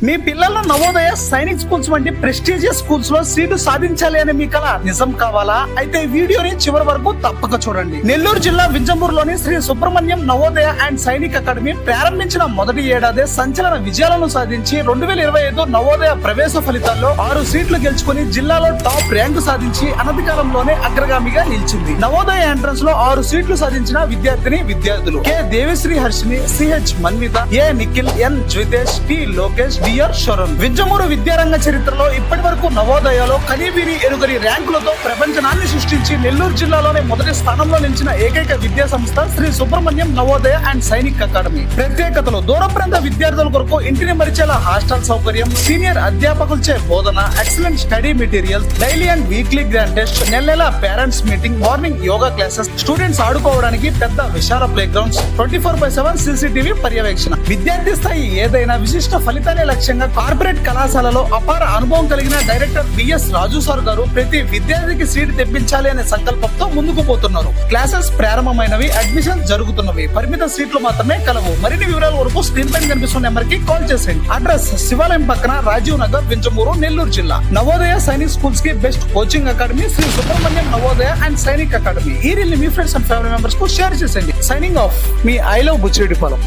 మీ పిల్లలను నవోదయ సైనిక్ స్కూల్స్ వంటి prestigious schools లో సీటు సాధించాలి అని మీ కల నిజం కావాలా? అయితే ఈ వీడియోని చివరి వరకు తప్పక చూడండి. నెల్లూరు జిల్లా వింజమూరులోని శ్రీ సుబ్రహ్మణ్యం నవోదయ అండ్ సైనిక్ అకాడమీ ప్రారంభించిన మొదటి ఏడాది సంచలన విజయాలను సాధించి 2025 నవోదయ ప్రవేశ ఫలితాల్లో 6 సీట్లు గెలుచుకుని జిల్లాలో టాప్ ర్యాంకు సాధించి అనతి కాలంలోనే అగ్రగామిగా నిలిచింది. నవోదయ ఎంట్రన్స్ లో 6 సీట్లు సాధించిన విద్యార్థులు కె దేవిశ్రీ హర్షిని, సిహెచ్ మన్విత, ఏ నిఖిల్, ఎన్ జ్వితేష్, టి లోకేష్, వింజమూరు విద్యారంగ చరిత్రలో ఇప్పటి వరకు నవోదయలో కనీవిని ఎరుగని ర్యాంకులతో ప్రపంచనాన్ని సృష్టించి నెల్లూరు జిల్లాలోనే మొదటి స్థానంలో నిలిచిన ఏకైక విద్యా సంస్థ శ్రీ సుబ్రహ్మణ్యం నవోదయ అండ్ సైనిక్ అకాడమీ. ప్రత్యేకతలు: దూర ప్రాంత విద్యార్థుల కొరకు ఇంటిని మరిచేలా హాస్టల్ సౌకర్యం, సీనియర్ అధ్యాపకులచే బోధన, excellent study materials, daily and weekly grand test, నెల parents meeting, morning yoga classes, students ఆడుకోవడానికి పెద్ద విశాల ప్లే గ్రౌండ్స్, 24/7 CCTV పర్యవేక్షణ. విద్యార్థి స్థాయి ఏదైనా విశిష్ట ఫలితాలే లక్ష్యంగా కార్పొరేట్ కళాశాలలో అపార అనుభవం కలిగిన డైరెక్టర్ బిఎస్ రాజు సార్ గారు ప్రతి విద్యార్థికి సీట్ తెప్పించాలి అనే సంకల్పంతో ముందుకు పోతున్నారు. క్లాసెస్ ప్రారంభమైనవి, అడ్మిషన్ జరుగుతున్నవి, పరిమిత సీట్లు మాత్రమే కలవు. మరిన్ని వివరాల వరకు స్క్రీన్ పైన కనిపిస్తున్న నెంబర్ కి కాల్ చేసేయండి. అడ్రస్: శివాలయం పక్కన, రాజీవ్ నగర్, వింజమూరు, నెల్లూరు జిల్లా. నవోదయ సైనిక్ స్కూల్స్ కి best coaching academy Shri Subrahmanyam Navodaya and Sainik academy. ఈ రీల్ మీ ఫ్రెండ్స్ అండ్ ఫ్యామిలీ మెంబర్స్ కు షేర్ చేసేయండి. సైనింగ్ ఆఫ్, మీ ఐ లవ్ బుచ్చిరెడ్డిపాలెం.